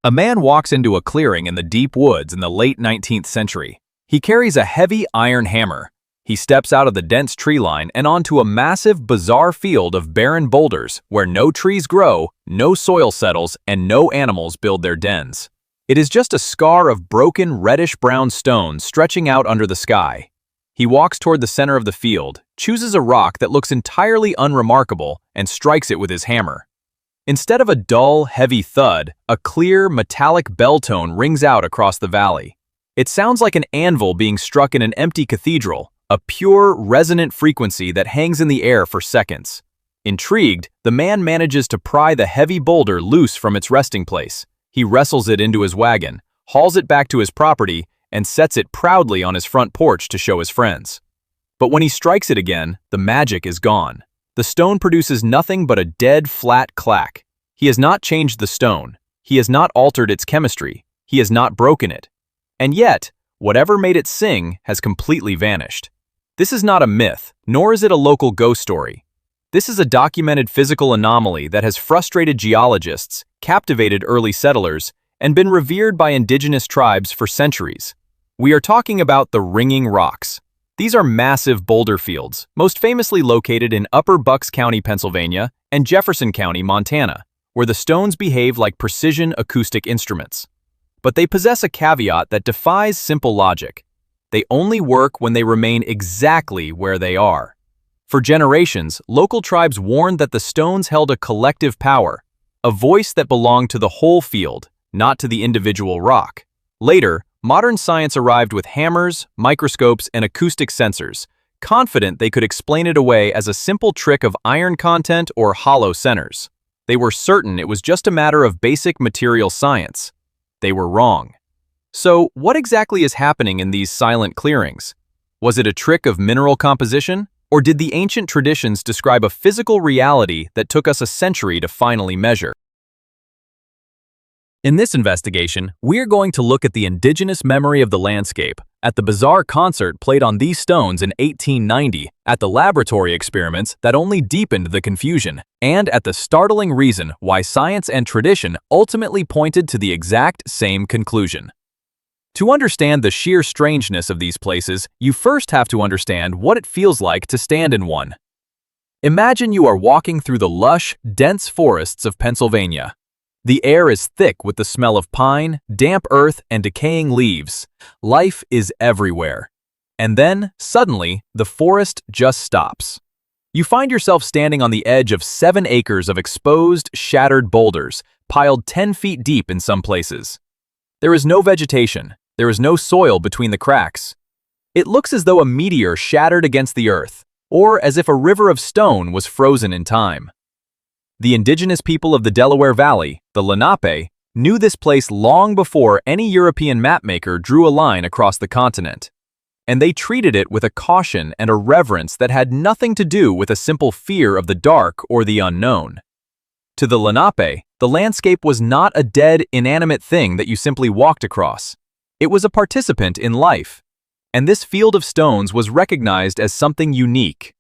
A man walks into a clearing in the deep woods in the late 19th century. He carries a heavy iron hammer. He steps out of the dense tree line and onto a massive, bizarre field of barren boulders where no trees grow, no soil settles, and no animals build their dens. It is just a scar of broken, reddish-brown stone stretching out under the sky. He walks toward the center of the field, chooses a rock that looks entirely unremarkable, and strikes it with his hammer. Instead of a dull, heavy thud, a clear, metallic bell tone rings out across the valley. It sounds like an anvil being struck in an empty cathedral, a pure, resonant frequency that hangs in the air for seconds. Intrigued, the man manages to pry the heavy boulder loose from its resting place. He wrestles it into his wagon, hauls it back to his property, and sets it proudly on his front porch to show his friends. But when he strikes it again, the magic is gone. The stone produces nothing but a dead, flat clack. He has not changed the stone. He has not altered its chemistry. He has not broken it. And yet, whatever made it sing has completely vanished. This is not a myth, nor is it a local ghost story. This is a documented physical anomaly that has frustrated geologists, captivated early settlers, and been revered by indigenous tribes for centuries. We are talking about the ringing rocks. These are massive boulder fields, most famously located in Upper Bucks County, Pennsylvania, and Jefferson County, Montana, where the stones behave like precision acoustic instruments. But they possess a caveat that defies simple logic. They only work when they remain exactly where they are. For generations, local tribes warned that the stones held a collective power, a voice that belonged to the whole field, not to the individual rock. Later, modern science arrived with hammers, microscopes, and acoustic sensors, confident they could explain it away as a simple trick of iron content or hollow centers. They were certain it was just a matter of basic material science. They were wrong. So, what exactly is happening in these silent clearings? Was it a trick of mineral composition, or did the ancient traditions describe a physical reality that took us a century to finally measure? In this investigation, we're going to look at the indigenous memory of the landscape, at the bizarre concert played on these stones in 1890, at the laboratory experiments that only deepened the confusion, and at the startling reason why science and tradition ultimately pointed to the exact same conclusion. To understand the sheer strangeness of these places, you first have to understand what it feels like to stand in one. Imagine you are walking through the lush, dense forests of Pennsylvania. The air is thick with the smell of pine, damp earth, and decaying leaves. Life is everywhere. And then, suddenly, the forest just stops. You find yourself standing on the edge of 7 acres of exposed, shattered boulders, piled 10 feet deep in some places. There is no vegetation. There is no soil between the cracks. It looks as though a meteor shattered against the earth, or as if a river of stone was frozen in time. The indigenous people of the Delaware Valley, the Lenape, knew this place long before any European mapmaker drew a line across the continent. And they treated it with a caution and a reverence that had nothing to do with a simple fear of the dark or the unknown. To the Lenape, the landscape was not a dead, inanimate thing that you simply walked across. It was a participant in life. And this field of stones was recognized as something unique.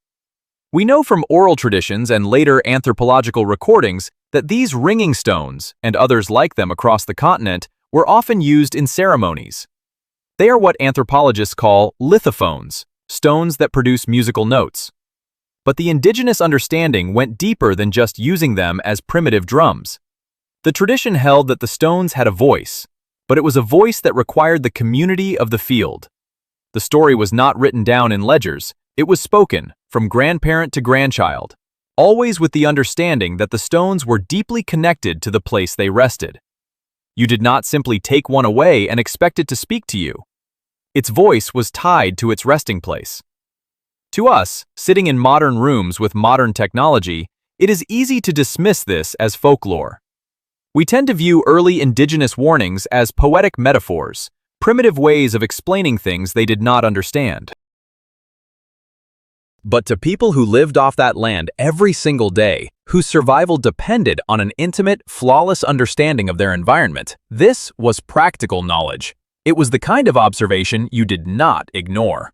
We know from oral traditions and later anthropological recordings that these ringing stones, and others like them across the continent, were often used in ceremonies. They are what anthropologists call lithophones, stones that produce musical notes. But the indigenous understanding went deeper than just using them as primitive drums. The tradition held that the stones had a voice, but it was a voice that required the community of the field. The story was not written down in ledgers, it was spoken, from grandparent to grandchild, always with the understanding that the stones were deeply connected to the place they rested. You did not simply take one away and expect it to speak to you. Its voice was tied to its resting place. To us, sitting in modern rooms with modern technology, it is easy to dismiss this as folklore. We tend to view early indigenous warnings as poetic metaphors, primitive ways of explaining things they did not understand. But to people who lived off that land every single day, whose survival depended on an intimate, flawless understanding of their environment, this was practical knowledge. It was the kind of observation you did not ignore.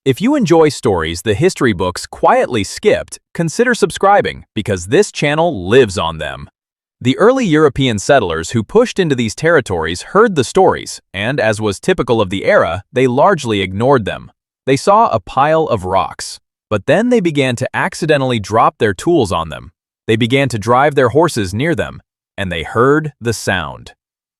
If you enjoy stories the history books quietly skipped, consider subscribing because this channel lives on them. The early European settlers who pushed into these territories heard the stories, and as was typical of the era, they largely ignored them. They saw a pile of rocks, but then they began to accidentally drop their tools on them. They began to drive their horses near them, and they heard the sound.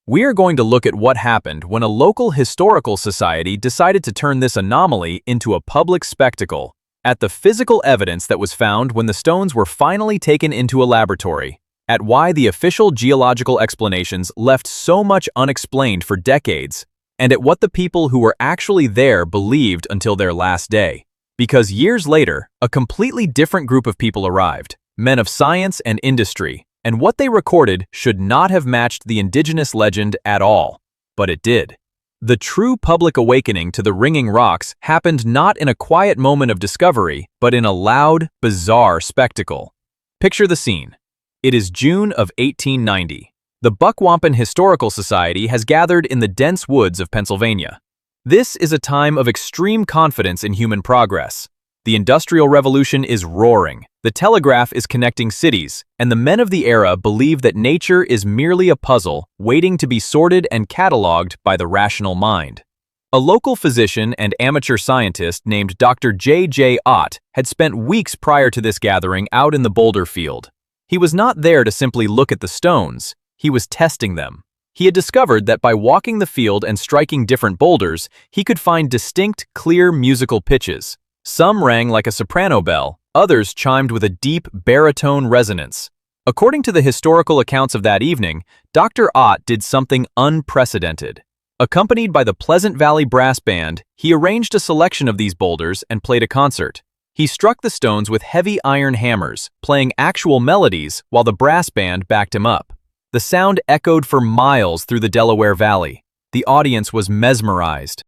We are going to look at what happened when a local historical society decided to turn this anomaly into a public spectacle, at the physical evidence that was found when the stones were finally taken into a laboratory, at why the official geological explanations left so much unexplained for decades, and at what the people who were actually there believed until their last day. Because years later, a completely different group of people arrived, men of science and industry, and what they recorded should not have matched the indigenous legend at all, but it did. The true public awakening to the ringing rocks happened not in a quiet moment of discovery, but in a loud, bizarre spectacle. Picture the scene. It is June of 1890. The Buckwampin Historical Society has gathered in the dense woods of Pennsylvania. This is a time of extreme confidence in human progress. The Industrial Revolution is roaring, the telegraph is connecting cities, and the men of the era believe that nature is merely a puzzle waiting to be sorted and catalogued by the rational mind. A local physician and amateur scientist named Dr. J. Ott had spent weeks prior to this gathering out in the boulder field. He was not there to simply look at the stones, he was testing them. He had discovered that by walking the field and striking different boulders, he could find distinct, clear musical pitches. Some rang like a soprano bell, others chimed with a deep baritone resonance. According to the historical accounts of that evening, Dr. Ott did something unprecedented. Accompanied by the Pleasant Valley Brass Band, he arranged a selection of these boulders and played a concert. He struck the stones with heavy iron hammers, playing actual melodies while the brass band backed him up. The sound echoed for miles through the Delaware Valley. The audience was mesmerized.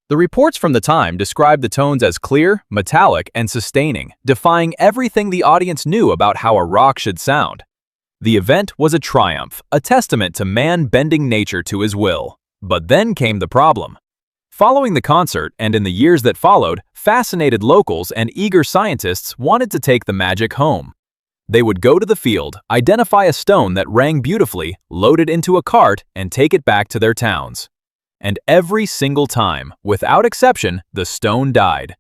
The reports from the time described the tones as clear, metallic, and sustaining, defying everything the audience knew about how a rock should sound. The event was a triumph, a testament to man bending nature to his will. But then came the problem. Following the concert, and in the years that followed, fascinated locals and eager scientists wanted to take the magic home. They would go to the field, identify a stone that rang beautifully, load it into a cart, and take it back to their towns. And every single time, without exception, the stone died.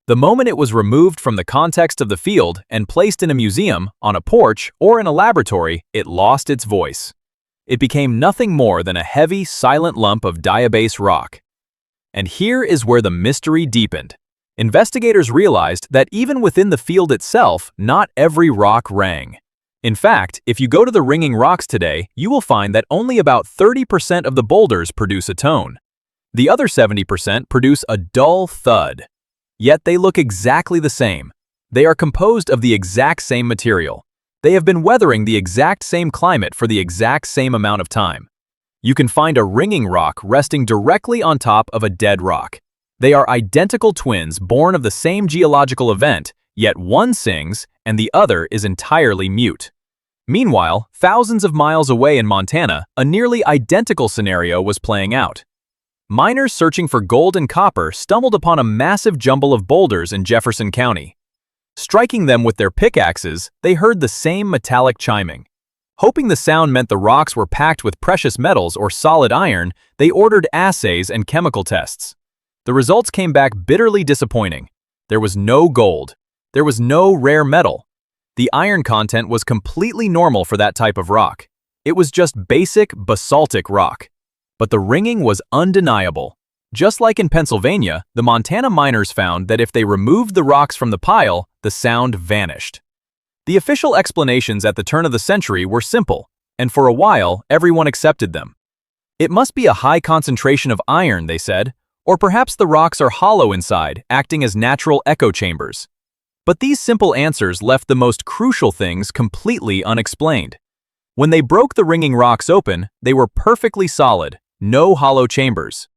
The moment it was removed from the context of the field and placed in a museum, on a porch, or in a laboratory, it lost its voice. It became nothing more than a heavy, silent lump of diabase rock. And here is where the mystery deepened. Investigators realized that even within the field itself, not every rock rang. In fact, if you go to the ringing rocks today, you will find that only about 30% of the boulders produce a tone. The other 70% produce a dull thud. Yet they look exactly the same. They are composed of the exact same material. They have been weathering the exact same climate for the exact same amount of time. You can find a ringing rock resting directly on top of a dead rock. They are identical twins born of the same geological event, yet one sings and the other is entirely mute. Meanwhile, thousands of miles away in Montana, a nearly identical scenario was playing out. Miners searching for gold and copper stumbled upon a massive jumble of boulders in Jefferson County. Striking them with their pickaxes, they heard the same metallic chiming. Hoping the sound meant the rocks were packed with precious metals or solid iron, they ordered assays and chemical tests. The results came back bitterly disappointing. There was no gold. There was no rare metal. The iron content was completely normal for that type of rock. It was just basic basaltic rock. But the ringing was undeniable. Just like in Pennsylvania, the Montana miners found that if they removed the rocks from the pile, the sound vanished. The official explanations at the turn of the century were simple, and for a while, everyone accepted them. It must be a high concentration of iron, they said, or perhaps the rocks are hollow inside, acting as natural echo chambers. But these simple answers left the most crucial things completely unexplained. When they broke the ringing rocks open, they were perfectly solid, no hollow chambers.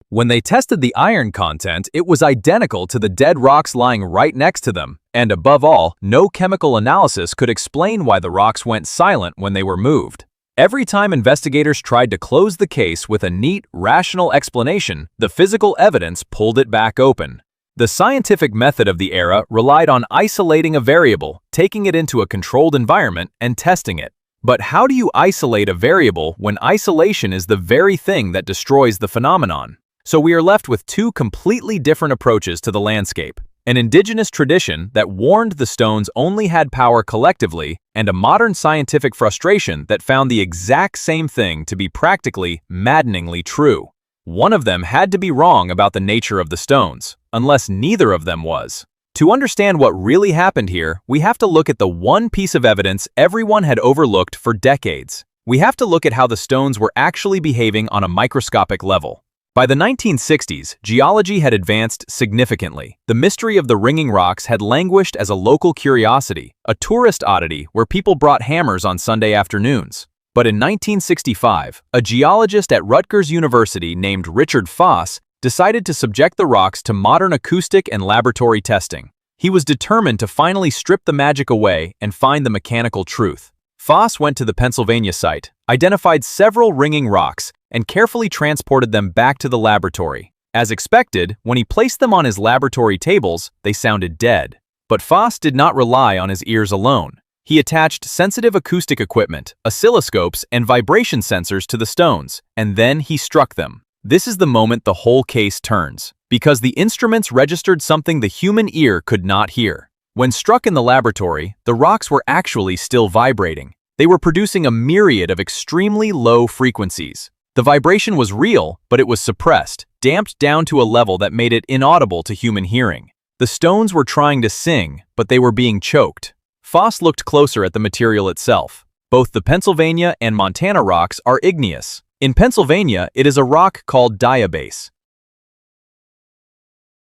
When they tested the iron content, it was identical to the dead rocks lying right next to them, and above all, no chemical analysis could explain why the rocks went silent when they were moved. Every time investigators tried to close the case with a neat, rational explanation, the physical evidence pulled it back open. The scientific method of the era relied on isolating a variable, taking it into a controlled environment, and testing it. But how do you isolate a variable when isolation is the very thing that destroys the phenomenon? So we are left with two completely different approaches to the landscape. An indigenous tradition that warned the stones only had power collectively, and a modern scientific frustration that found the exact same thing to be practically, maddeningly true. One of them had to be wrong about the nature of the stones, unless neither of them was. To understand what really happened here, we have to look at the one piece of evidence everyone had overlooked for decades. We have to look at how the stones were actually behaving on a microscopic level. By the 1960s, geology had advanced significantly. The mystery of the ringing rocks had languished as a local curiosity, a tourist oddity where people brought hammers on Sunday afternoons. But in 1965, a geologist at Rutgers University named Richard Foss decided to subject the rocks to modern acoustic and laboratory testing. He was determined to finally strip the magic away and find the mechanical truth. Foss went to the Pennsylvania site, identified several ringing rocks, and carefully transported them back to the laboratory. As expected, when he placed them on his laboratory tables, they sounded dead. But Foss did not rely on his ears alone. He attached sensitive acoustic equipment, oscilloscopes, and vibration sensors to the stones, and then he struck them. This is the moment the whole case turns, because the instruments registered something the human ear could not hear. When struck in the laboratory, the rocks were actually still vibrating. They were producing a myriad of extremely low frequencies. The vibration was real, but it was suppressed, damped down to a level that made it inaudible to human hearing. The stones were trying to sing, but they were being choked. Foss looked closer at the material itself. Both the Pennsylvania and Montana rocks are igneous. In Pennsylvania, it is a rock called diabase.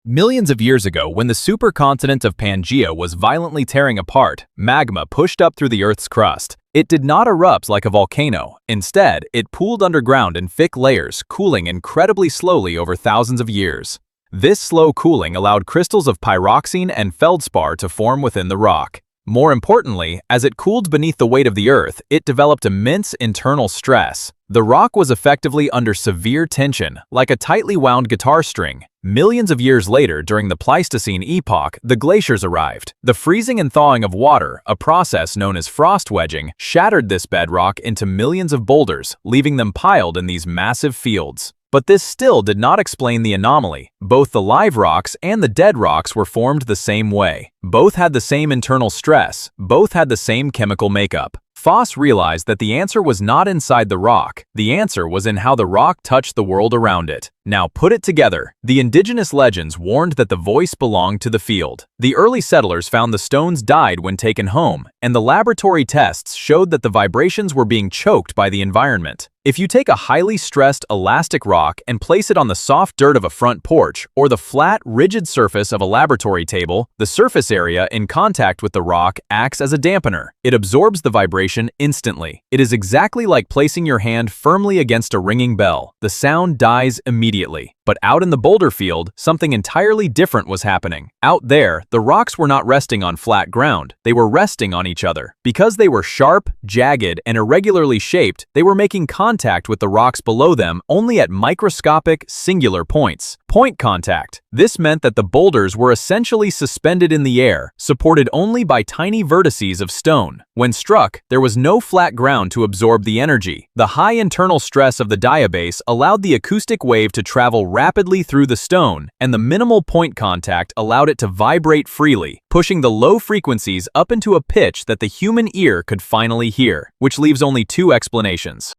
Millions of years ago, when the supercontinent of Pangaea was violently tearing apart, magma pushed up through the Earth's crust. It did not erupt like a volcano. Instead, it pooled underground in thick layers, cooling incredibly slowly over thousands of years. This slow cooling allowed crystals of pyroxene and feldspar to form within the rock. More importantly, as it cooled beneath the weight of the Earth, it developed immense internal stress. The rock was effectively under severe tension, like a tightly wound guitar string. Millions of years later, during the Pleistocene epoch, the glaciers arrived. The freezing and thawing of water, a process known as frost wedging, shattered this bedrock into millions of boulders, leaving them piled in these massive fields. But this still did not explain the anomaly. Both the live rocks and the dead rocks were formed the same way. Both had the same internal stress. Both had the same chemical makeup. Foss realized that the answer was not inside the rock. The answer was in how the rock touched the world around it. Now put it together. The indigenous legends warned that the voice belonged to the field. The early settlers found the stones died when taken home, and the laboratory tests showed that the vibrations were being choked by the environment. If you take a highly stressed elastic rock and place it on the soft dirt of a front porch or the flat, rigid surface of a laboratory table, the surface area in contact with the rock acts as a dampener. It absorbs the vibration instantly. It is exactly like placing your hand firmly against a ringing bell. The sound dies immediately. But out in the boulder field, something entirely different was happening. Out there, the rocks were not resting on flat ground. They were resting on each other. Because they were sharp, jagged, and irregularly shaped, they were making contact with the rocks below them only at microscopic, singular points. Point contact. This meant that the boulders were essentially suspended in the air, supported only by tiny vertices of stone. When struck, there was no flat ground to absorb the energy. The high internal stress of the diabase allowed the acoustic wave to travel rapidly through the stone, and the minimal point contact allowed it to vibrate freely, pushing the low frequencies up into a pitch that the human ear could finally hear, which leaves only two explanations.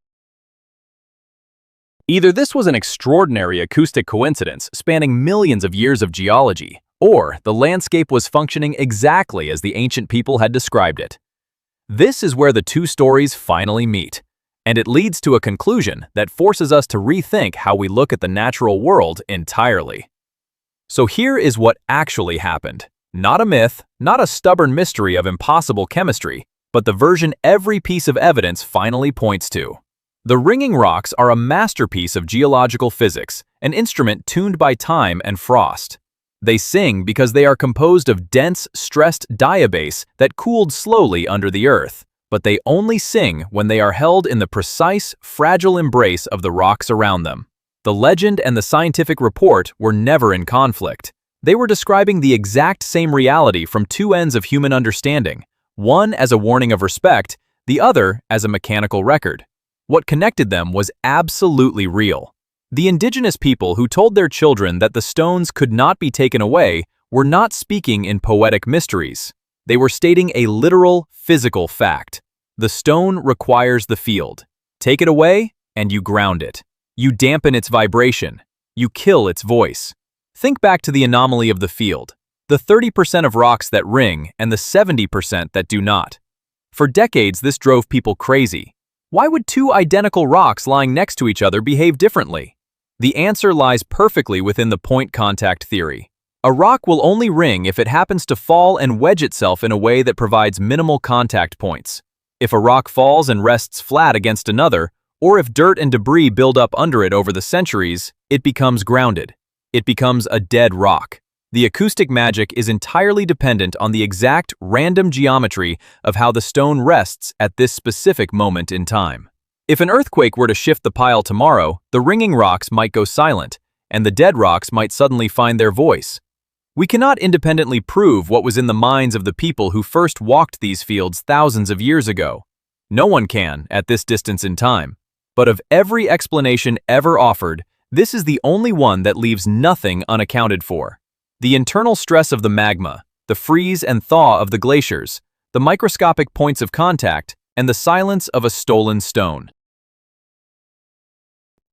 Either this was an extraordinary acoustic coincidence spanning millions of years of geology, or the landscape was functioning exactly as the ancient people had described it. This is where the two stories finally meet, and it leads to a conclusion that forces us to rethink how we look at the natural world entirely. So here is what actually happened. Not a myth, not a stubborn mystery of impossible chemistry, but the version every piece of evidence finally points to. The ringing rocks are a masterpiece of geological physics, an instrument tuned by time and frost. They sing because they are composed of dense, stressed diabase that cooled slowly under the earth, but they only sing when they are held in the precise, fragile embrace of the rocks around them. The legend and the scientific report were never in conflict. They were describing the exact same reality from two ends of human understanding, one as a warning of respect, the other as a mechanical record. What connected them was absolutely real. The indigenous people who told their children that the stones could not be taken away were not speaking in poetic mysteries. They were stating a literal, physical fact. The stone requires the field. Take it away, and you ground it. You dampen its vibration. You kill its voice. Think back to the anomaly of the field, the 30% of rocks that ring and the 70% that do not. For decades, this drove people crazy. Why would two identical rocks lying next to each other behave differently? The answer lies perfectly within the point contact theory. A rock will only ring if it happens to fall and wedge itself in a way that provides minimal contact points. If a rock falls and rests flat against another, or if dirt and debris build up under it over the centuries, it becomes grounded. It becomes a dead rock. The acoustic magic is entirely dependent on the exact random geometry of how the stone rests at this specific moment in time. If an earthquake were to shift the pile tomorrow, the ringing rocks might go silent, and the dead rocks might suddenly find their voice. We cannot independently prove what was in the minds of the people who first walked these fields thousands of years ago. No one can at this distance in time. But of every explanation ever offered, this is the only one that leaves nothing unaccounted for. The internal stress of the magma, the freeze and thaw of the glaciers, the microscopic points of contact, and the silence of a stolen stone.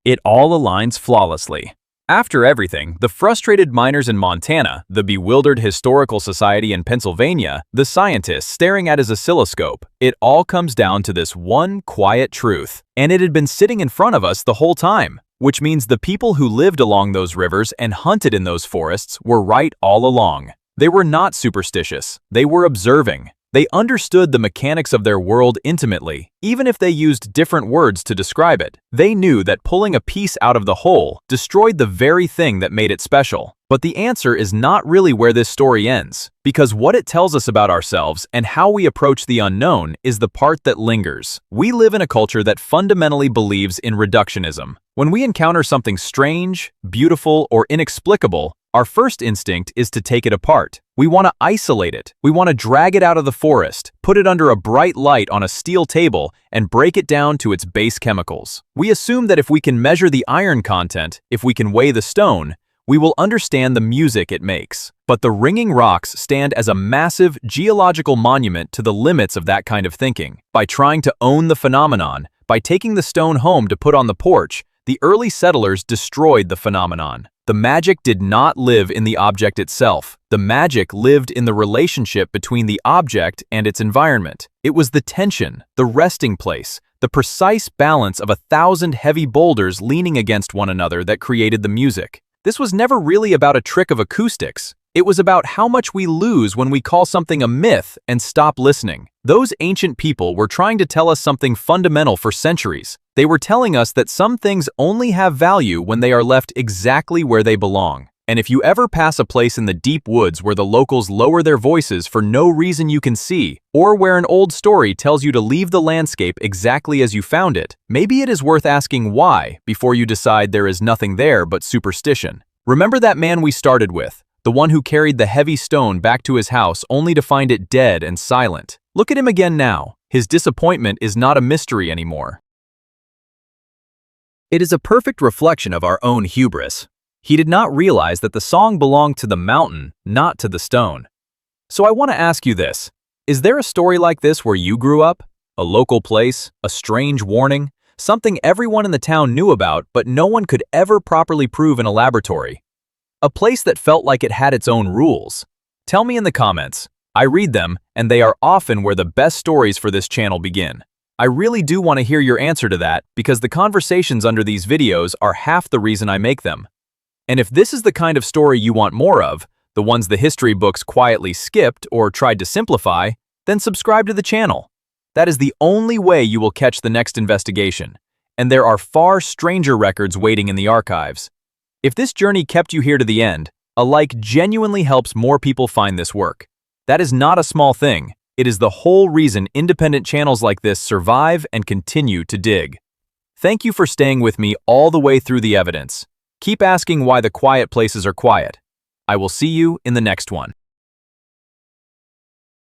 It all aligns flawlessly. After everything, the frustrated miners in Montana, the bewildered historical society in Pennsylvania, the scientists staring at his oscilloscope, it all comes down to this one quiet truth. And it had been sitting in front of us the whole time, which means the people who lived along those rivers and hunted in those forests were right all along. They were not superstitious. They were observing. They understood the mechanics of their world intimately, even if they used different words to describe it. They knew that pulling a piece out of the whole destroyed the very thing that made it special. But the answer is not really where this story ends, because what it tells us about ourselves and how we approach the unknown is the part that lingers. We live in a culture that fundamentally believes in reductionism. When we encounter something strange, beautiful, or inexplicable, our first instinct is to take it apart. We want to isolate it. We want to drag it out of the forest, put it under a bright light on a steel table, and break it down to its base chemicals. We assume that if we can measure the iron content, if we can weigh the stone, we will understand the music it makes. But the ringing rocks stand as a massive geological monument to the limits of that kind of thinking. By trying to own the phenomenon, by taking the stone home to put on the porch, the early settlers destroyed the phenomenon. The magic did not live in the object itself. The magic lived in the relationship between the object and its environment. It was the tension, the resting place, the precise balance of 1,000 heavy boulders leaning against one another that created the music. This was never really about a trick of acoustics. It was about how much we lose when we call something a myth and stop listening. Those ancient people were trying to tell us something fundamental for centuries. They were telling us that some things only have value when they are left exactly where they belong. And if you ever pass a place in the deep woods where the locals lower their voices for no reason you can see, or where an old story tells you to leave the landscape exactly as you found it, maybe it is worth asking why before you decide there is nothing there but superstition. Remember that man we started with, the one who carried the heavy stone back to his house only to find it dead and silent. Look at him again now. His disappointment is not a mystery anymore. It is a perfect reflection of our own hubris. He did not realize that the song belonged to the mountain, not to the stone. So I want to ask you this. Is there a story like this where you grew up? A local place? A strange warning? Something everyone in the town knew about but no one could ever properly prove in a laboratory? A place that felt like it had its own rules? Tell me in the comments. I read them, and they are often where the best stories for this channel begin. I really do want to hear your answer to that because the conversations under these videos are half the reason I make them. And if this is the kind of story you want more of, the ones the history books quietly skipped or tried to simplify, then subscribe to the channel. That is the only way you will catch the next investigation. And there are far stranger records waiting in the archives. If this journey kept you here to the end, a like genuinely helps more people find this work. That is not a small thing. It is the whole reason independent channels like this survive and continue to dig. Thank you for staying with me all the way through the evidence. Keep asking why the quiet places are quiet. I will see you in the next one.